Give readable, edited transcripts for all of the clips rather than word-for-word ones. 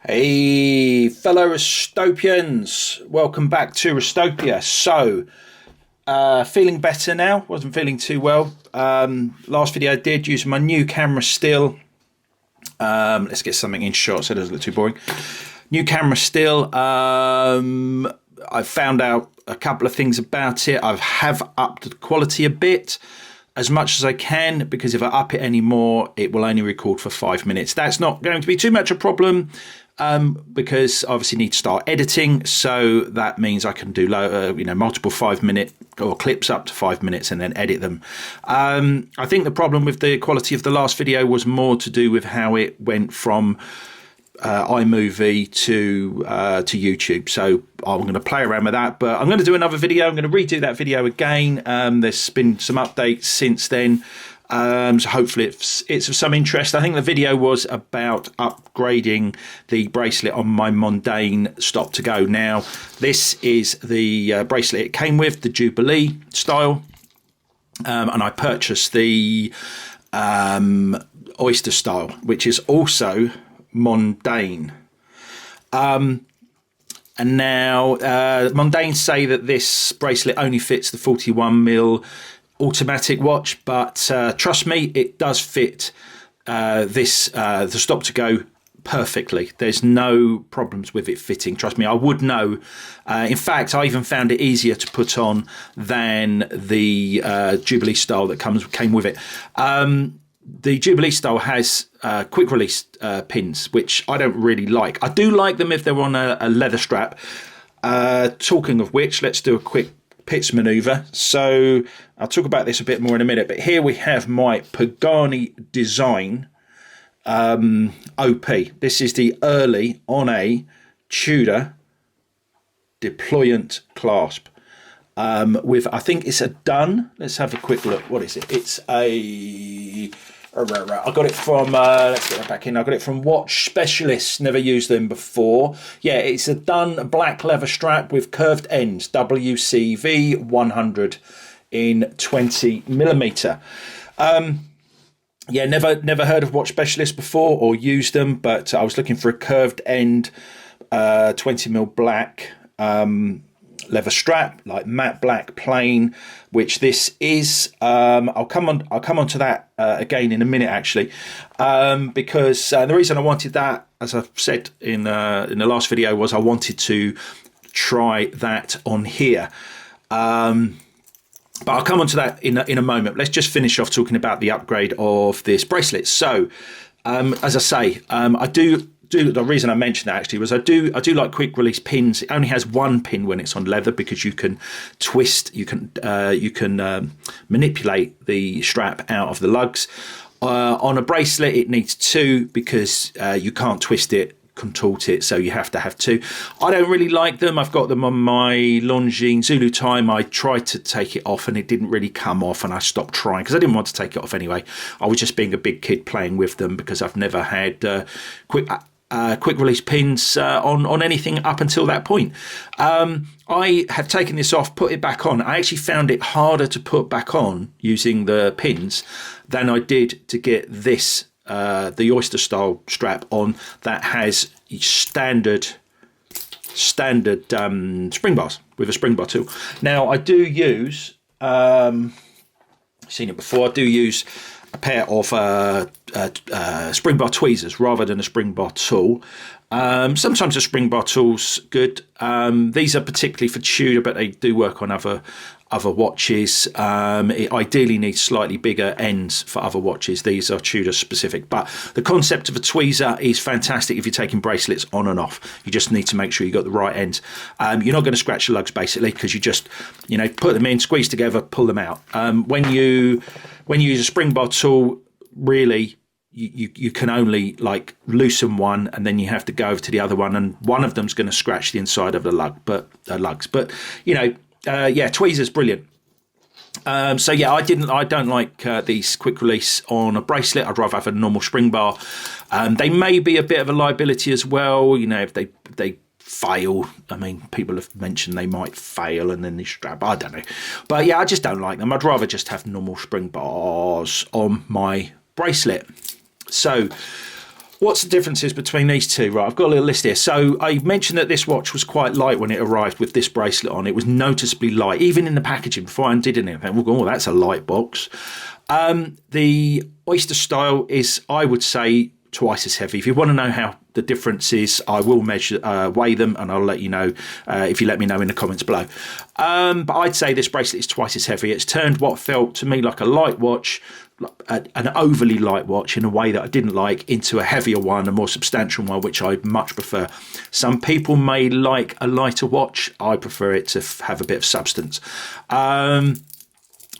Hey, fellow Restopians, welcome back to Restopia. So, feeling better now, wasn't feeling too well. Last video I did use my new camera still. Let's get something in shot so it doesn't look too boring. New camera still. I've found out a couple of things about it. I have upped the quality a bit, as much as I can, because if I up it anymore, it will only record for 5 minutes. That's not going to be too much a problem. Because I obviously need to start editing, so that means I can do multiple 5-minute or clips up to 5 minutes and then edit them. I think the problem with the quality of the last video was more to do with how it went from iMovie to YouTube. So I'm going to play around with that, but I'm going to do another video. I'm going to redo that video again. There's been some updates since then. So hopefully it's of some interest. I think the video was about upgrading the bracelet on my Mondaine STOP2GO. Now, this is the bracelet it came with, the Jubilee style, and I purchased the Oyster style, which is also Mondaine. And now Mondaine say that this bracelet only fits the 41mm automatic watch, but trust me, it does fit the STOP2GO perfectly. There's no problems with it fitting. Trust me, I would know. In fact, I even found it easier to put on than the Jubilee style that came with it. The Jubilee style has quick release pins, which I don't really like. I do like them if they're on a leather strap. Talking of which, let's do a quick pitch maneuver. So I'll talk about this a bit more in a minute, but here we have my Pagani design OP. This is the early on a Tudor deployant clasp with, I think it's a done. Let's have a quick look. What is it? It's a, I got it from let's get that back in. I got it from Watch Specialists. Never used them before. Yeah, it's a done black leather strap with curved ends, WCV 100 in 20mm. Yeah, never heard of Watch Specialists before or used them, but I was looking for a curved end 20mm black leather strap, like matte black plain, which this is. I'll come on to that again in a minute, actually, because the reason I wanted that, as I've said in the last video, was I wanted to try that on here. But I'll come on to that in a moment. Let's just finish off talking about the upgrade of this bracelet. So, as I say, the reason I mentioned that actually was I do like quick release pins. It only has one pin when it's on leather, because you can twist, you can manipulate the strap out of the lugs. On a bracelet, it needs two, because you can't twist it, contort it, so you have to have two. I don't really like them. I've got them on my Longines Zulu Time. I tried to take it off and it didn't really come off, and I stopped trying because I didn't want to take it off anyway. I was just being a big kid playing with them, because I've never had quick release pins on anything up until that point. I have taken this off, put it back on. I actually found it harder to put back on using the pins than I did to get this the Oyster style strap on, that has standard spring bars with a spring bar tool. Now I do use, seen it before, I do use a pair of spring bar tweezers rather than a spring bar tool. Sometimes a spring bar tool's good. These are particularly for Tudor, but they do work on other watches. It ideally needs slightly bigger ends for other watches. These are Tudor specific, but the concept of a tweezer is fantastic if you're taking bracelets on and off. You just need to make sure you got the right ends. You're not going to scratch the lugs, basically, because you just, put them in, squeeze together, pull them out. When you use a spring bar tool, really, you can only like loosen one, and then you have to go over to the other one, and one of them's going to scratch the inside of the lugs. But yeah, tweezers brilliant. So yeah, I don't like these quick release on a bracelet. I'd rather have a normal spring bar. They may be a bit of a liability as well. If they fail. I mean, people have mentioned they might fail and then they strap. I don't know, but yeah, I just don't like them. I'd rather just have normal spring bars on my bracelet. So what's the differences between these two? Right, I've got a little list here. So I mentioned that this watch was quite light when it arrived with this bracelet on. It was noticeably light, even in the packaging. Before I undid anything, oh, that's a light box. The Oyster style is, I would say, twice as heavy. If you want to know how the difference is, I will weigh them, and I'll let you know if you let me know in the comments below. But I'd say this bracelet is twice as heavy. It's turned what felt to me like a light watch, an overly light watch in a way that I didn't like, into a heavier one, a more substantial one, which I much prefer. Some people may like a lighter watch. I prefer it to have a bit of substance.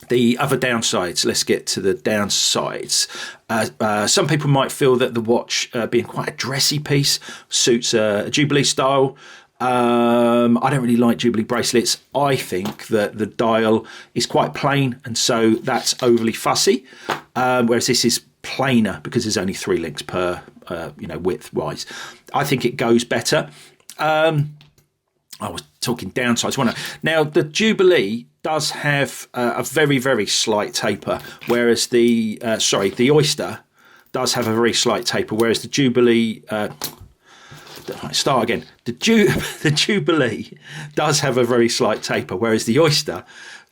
The other downsides, let's get to the downsides. Some people might feel that the watch, being quite a dressy piece, suits a Jubilee style. I don't really like Jubilee bracelets. I think that the dial is quite plain, and so that's overly fussy. Whereas this is plainer because there's only 3 links per, width wise. I think it goes better. I was talking downsides. Now, the Jubilee does have a very, very slight taper, whereas the Oyster does have a very slight taper, whereas the Jubilee... start again. The Jubilee does have a very slight taper, whereas the Oyster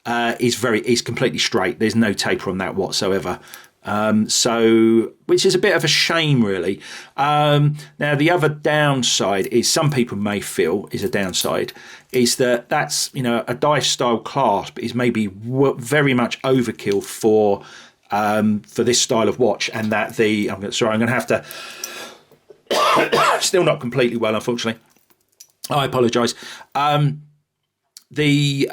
is completely straight. There's no taper on that whatsoever. Which is a bit of a shame, really. Now, the other downside is, some people may feel is a downside, is that's a dive style clasp is maybe very much overkill for this style of watch, and that I'm going to have to. Still not completely well, unfortunately. I apologise. The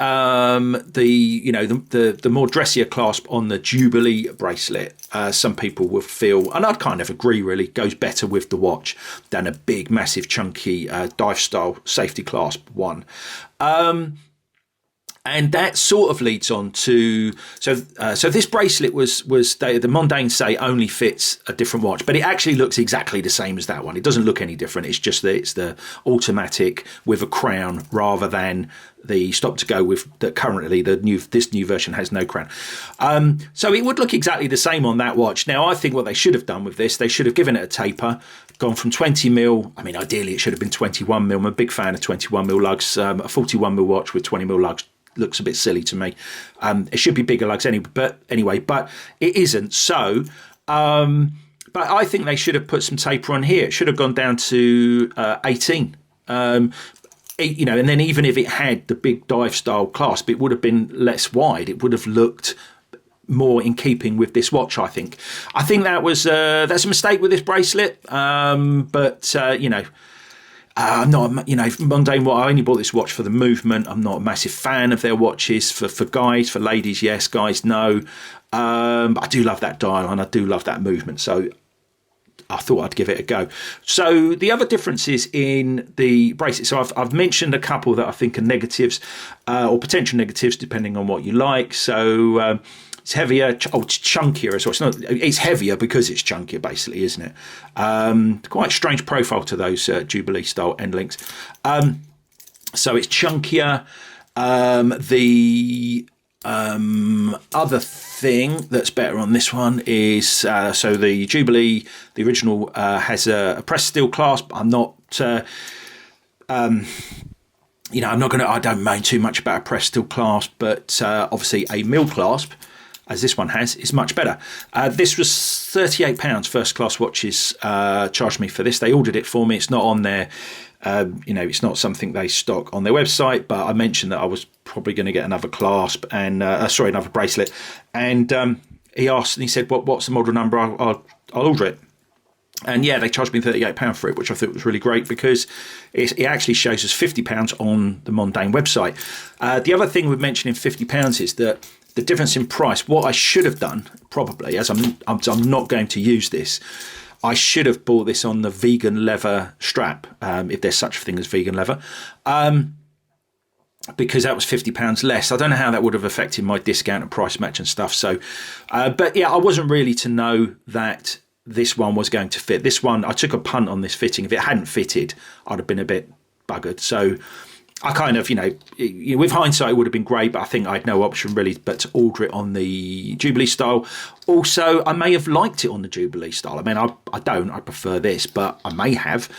more dressier clasp on the Jubilee bracelet, some people will feel, and I'd kind of agree, really goes better with the watch than a big, massive, chunky dive style safety clasp one. And that sort of leads on to so this bracelet was the Mondaine say only fits a different watch, but it actually looks exactly the same as that one. It doesn't look any different. It's just that it's the automatic with a crown rather than the STOP2GO with that currently this new version has no crown. So it would look exactly the same on that watch. Now, I think what they should have done with this, they should have given it a taper, gone from 20mm. I mean, ideally it should have been 21mm. I'm a big fan of 21mm lugs. A 41mm watch with 20mm lugs looks a bit silly to me. It should be bigger lugs but it isn't. So, but I think they should have put some taper on here. It should have gone down to 18. And then even if it had the big dive style clasp, it would have been less wide. It would have looked more in keeping with this watch, I think. I think that's a mistake with this bracelet. I'm not, Mondaine. I only bought this watch for the movement. I'm not a massive fan of their watches. For guys, for ladies, yes. Guys, no. But I do love that dial and I do love that movement. So I thought I'd give it a go. So the other differences in the bracelet. So I've mentioned a couple that I think are negatives or potential negatives, depending on what you like. So it's heavier. It's chunkier as well. It's heavier because it's chunkier, basically, isn't it? Quite strange profile to those Jubilee style end links. So it's chunkier. The other thing that's better on this one is so the Jubilee, the original, has a pressed steel clasp. I'm not. I'm not going to. I don't mind too much about a pressed steel clasp, but obviously a mill clasp, as this one has, is much better. This was £38. First Class Watches charged me for this. They ordered it for me. It's not on their, it's not something they stock on their website. But I mentioned that I was probably going to get another clasp and another bracelet. And he asked, and he said, "What's the model number? I'll order it." And yeah, they charged me £38 for it, which I thought was really great because it actually shows us £50 on the Mondaine website. The other thing with mentioning £50 is that the difference in price. What I should have done, probably, as I'm not going to use this, I should have bought this on the vegan leather strap, if there's such a thing as vegan leather, because that was £50 less. I don't know how that would have affected my discount and price match and stuff. So, but yeah, I wasn't really to know that this one was going to fit. This one, I took a punt on this fitting. If it hadn't fitted, I'd have been a bit buggered. So I kind of, with hindsight, it would have been great, but I think I had no option really but to order it on the Jubilee style. Also, I may have liked it on the Jubilee style. I mean, I don't. I prefer this, but I may have.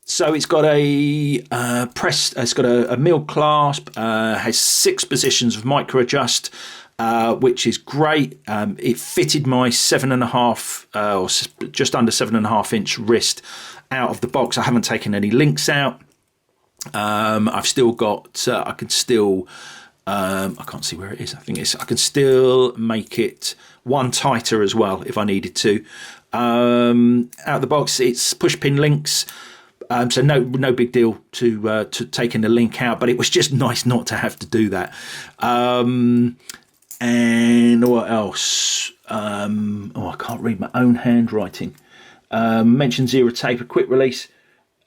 So it's got a it's got a mill clasp, has 6 positions of micro adjust, which is great. It fitted my 7.5 or just under 7.5 inch wrist out of the box. I haven't taken any links out. I've still got, I can still, I can't see where it is. I think I can still make it one tighter as well if I needed to. Out of the box, it's push pin links. So no big deal to taking the link out, but it was just nice not to have to do that. And what else? I can't read my own handwriting. Mentioned zero taper, quick release.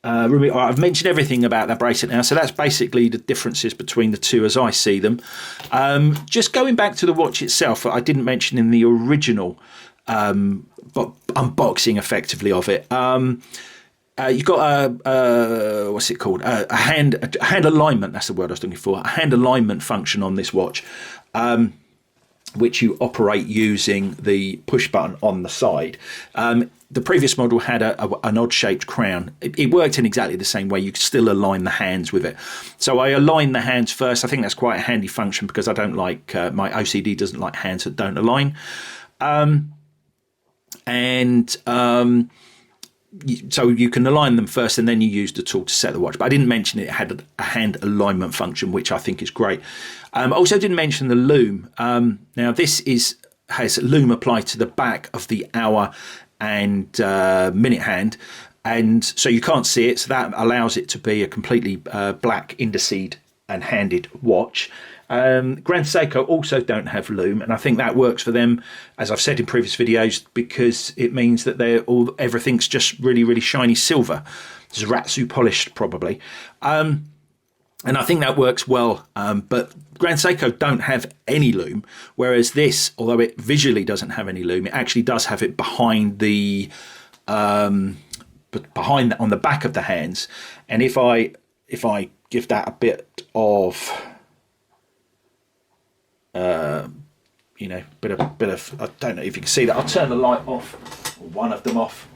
I've mentioned everything about that bracelet now, so that's basically the differences between the two as I see them. Just going back to the watch itself, I didn't mention in the original unboxing effectively of it. You've got a what's it called? A hand alignment. That's the word I was looking for. A hand alignment function on this watch, which you operate using the push button on the side. The previous model had an odd-shaped crown. It worked in exactly the same way. You could still align the hands with it. So I align the hands first. I think that's quite a handy function because I don't like, my OCD doesn't like hands that don't align. So you can align them first and then you use the tool to set the watch. But I didn't mention it had a hand alignment function, which I think is great. I also didn't mention the loom. Now this has loom applied to the back of the hour and minute hand, and so you can't see it, so that allows it to be a completely black indiced and handed watch. Grand Seiko also don't have loom, and I think that works for them, as I've said in previous videos, because it means that everything's just really, really shiny silver, Zaratsu polished probably. And I think that works well, but Grand Seiko don't have any loom, whereas this, although it visually doesn't have any loom, it actually does have it behind on the back of the hands. And if I give that a bit of, bit of, I don't know if you can see that. I'll turn the light off, or one of them off.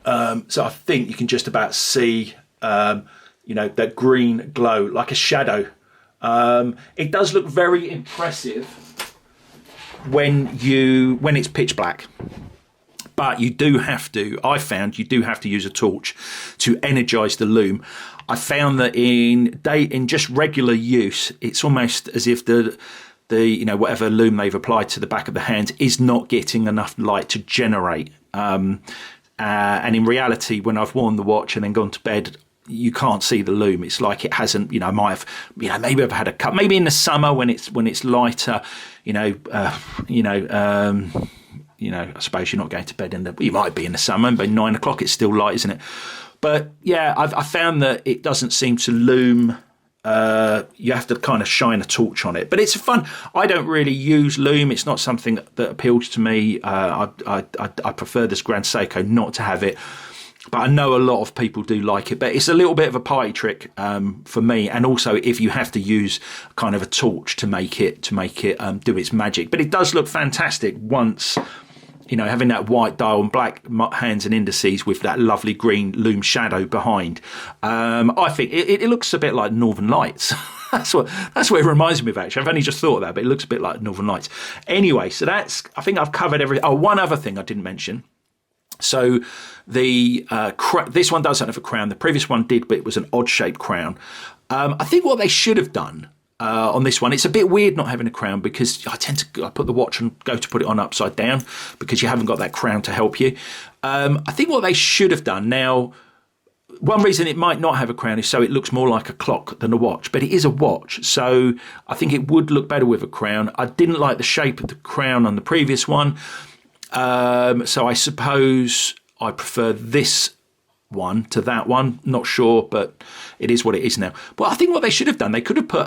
So I think you can just about see, that green glow like a shadow. It does look very impressive when it's pitch black, but you do have to, I found you do have to use a torch to energize the loom. I found that in just regular use, it's almost as if the whatever loom they've applied to the back of the hand is not getting enough light to generate. And in reality, when I've worn the watch and then gone to bed, you can't see the loom. It's like it hasn't, maybe I've had a cut, maybe in the summer when it's lighter, I suppose you're not going to bed you might be in the summer, but 9 o'clock it's still light, isn't it? But yeah, I found that it doesn't seem to loom. You have to kind of shine a torch on it, but it's fun. I don't really use loom. It's not something that appeals to me. I prefer this Grand Seiko not to have it. But I know a lot of people do like it, but it's a little bit of a party trick for me. And also, if you have to use kind of a torch to make it do its magic, but it does look fantastic once having that white dial and black hands and indices with that lovely green loom shadow behind. I think it looks a bit like Northern Lights. That's what it reminds me of, actually. I've only just thought of that, but it looks a bit like Northern Lights. Anyway, so I think I've covered everything. Oh, one other thing I didn't mention. So this one doesn't have a crown. The previous one did, but it was an odd-shaped crown. I think what they should have done on this one, it's a bit weird not having a crown because I put the watch and go to put it on upside down because you haven't got that crown to help you. I think what they should have done now, one reason it might not have a crown is so it looks more like a clock than a watch, but it is a watch, so I think it would look better with a crown. I didn't like the shape of the crown on the previous one. So I suppose I prefer this one to that one. Not sure, but it is what it is now. But I think what they should have done, they could have put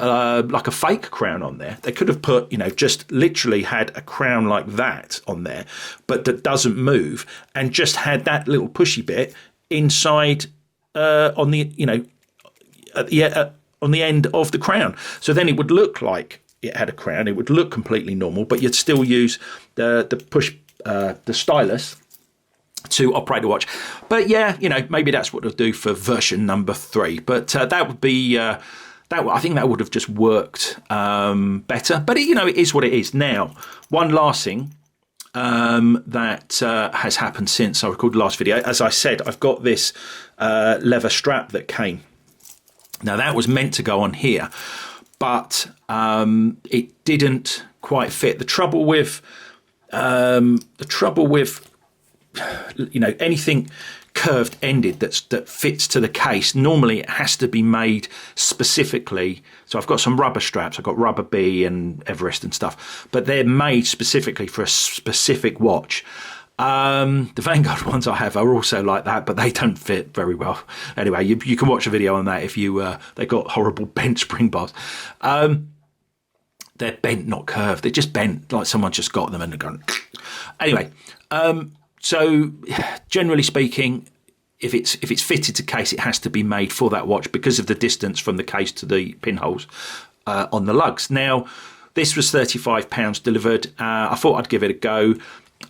like a fake crown on there. They could have put, just literally had a crown like that on there, but that doesn't move, and just had that little pushy bit inside on the, on the end of the crown. So then it would look like it had a crown. It would look completely normal, but you'd still use the push the stylus to operate the watch. But yeah, you know, maybe that's what they'll do for version number 3. But that would be I think that would have just worked better. But you know, it is what it is. Now, one last thing that has happened since I recorded the last video. As I said, I've got this leather strap that came. Now that was meant to go on here, but it didn't quite fit. The trouble with you know, anything curved ended that fits to the case, normally it has to be made specifically. So I've got some rubber straps, I've got Rubber B and Everest and stuff, but they're made specifically for a specific watch. The Vanguard ones I have are also like that, but they don't fit very well. Anyway, you can watch a video on that if you they got horrible bent spring bars. They're bent, not curved. They're just bent, like someone just got them and they're going. Anyway, so generally speaking, if it's fitted to case, it has to be made for that watch because of the distance from the case to the pinholes on the lugs. Now, this was £35 delivered. I thought I'd give it a go.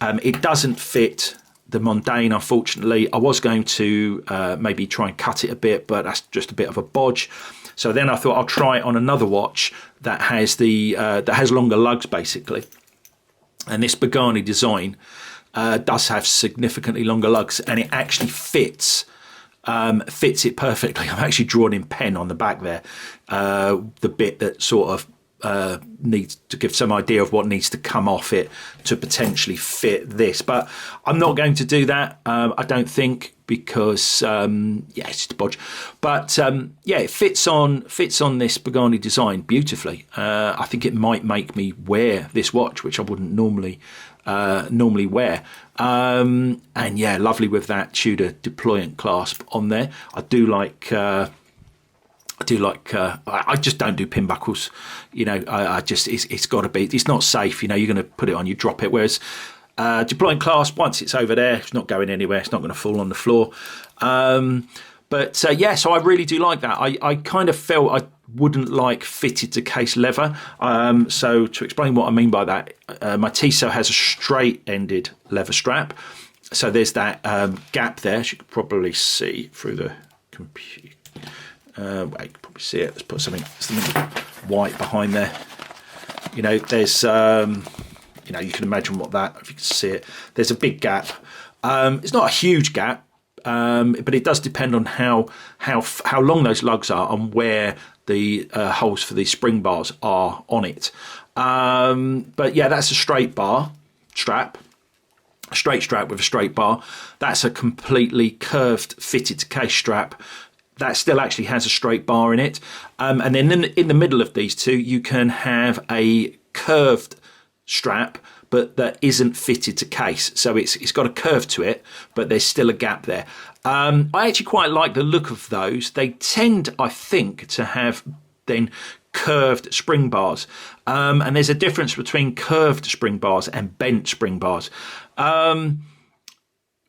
It doesn't fit the Mondaine, unfortunately. I was going to maybe try and cut it a bit, but that's just a bit of a bodge. So then I thought I'll try it on another watch that has longer lugs, basically. And this Pagani design does have significantly longer lugs, and it actually fits it perfectly. I've actually drawn in pen on the back there, the bit that sort of needs to give some idea of what needs to come off it to potentially fit this, but I'm not going to do that. I don't think, because yeah, it's just a bodge. But yeah, it fits on this Pagani design beautifully. I think it might make me wear this watch, which I wouldn't normally wear. And yeah, lovely with that Tudor deployant clasp on there. I just don't do pin buckles, you know. It's got to be, it's not safe, you know. You're going to put it on, you drop it, whereas deployant clasp, once it's over there, it's not going anywhere, it's not going to fall on the floor. But yeah, so I really do like that. I kind of felt I wouldn't like fitted to case leather. So to explain what I mean by that, my Tissot has a straight ended leather strap, so there's that gap there, as you can probably see through the computer. You can probably see it. Let's put something white behind there. You know, there's you know, you can imagine what that, if you can see it, there's a big gap. It's not a huge gap, but it does depend on how long those lugs are and where the holes for the spring bars are on it. But yeah, that's a straight strap with a straight bar. That's a completely curved fitted to case strap that still actually has a straight bar in it. And then in the middle of these two, you can have a curved strap, but that isn't fitted to case. So it's got a curve to it, but there's still a gap there. I actually quite like the look of those. They tend, I think, to have then curved spring bars. And there's a difference between curved spring bars and bent spring bars.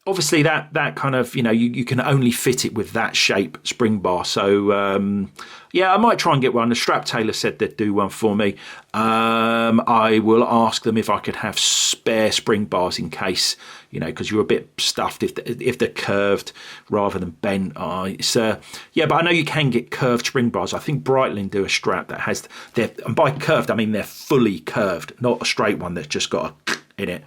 Obviously that kind of, you know, you can only fit it with that shape spring bar. So yeah, I might try and get one. The strap tailor said they'd do one for me. I will ask them if I could have spare spring bars in case, you know, because you're a bit stuffed if they're curved rather than bent. Yeah, but I know you can get curved spring bars. I think Breitling do a strap that has, and by curved I mean they're fully curved, not a straight one that's just got a in it.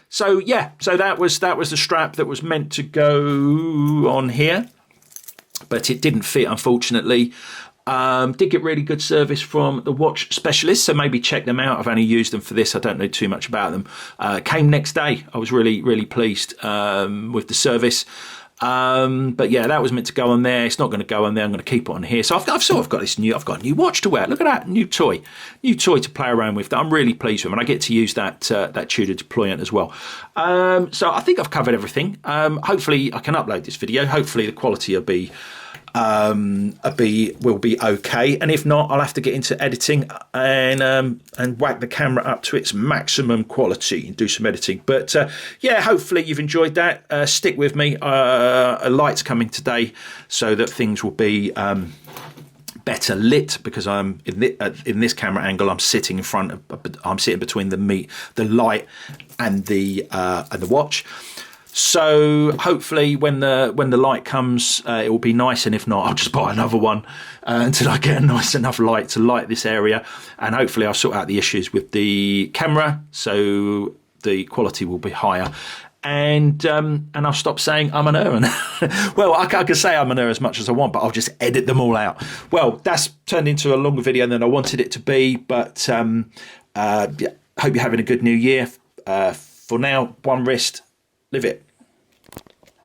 So yeah, so that was the strap that was meant to go on here, but it didn't fit, unfortunately. Did get really good service from the watch specialist, so maybe check them out. I've only used them for this, I don't know too much about them. Came next day. I was really pleased with the service. But yeah, that was meant to go on there. It's not going to go on there. I'm going to keep it on here. So I've sort of got this I've got a new watch to wear. Look at that, new toy to play around with that I'm really pleased with, and I get to use that Tudor deployant as well. So I think I've covered everything. Hopefully I can upload this video. Hopefully the quality will be will be okay, and if not, I'll have to get into editing and whack the camera up to its maximum quality and do some editing. But yeah, hopefully you've enjoyed that. Stick with me. A light's coming today, so that things will be better lit, because I'm in this camera angle. I'm sitting in front of, I'm sitting between the light and the watch. So hopefully when the light comes, it will be nice, and if not, I'll just buy another one until I get a nice enough light to light this area, and hopefully I'll sort out the issues with the camera so the quality will be higher. And I'll stop saying I'm an Aaron. Well, I can say I'm an Aaron as much as I want, but I'll just edit them all out. Well, that's turned into a longer video than I wanted it to be, but yeah, hope you're having a good new year. For now, one wrist, live it.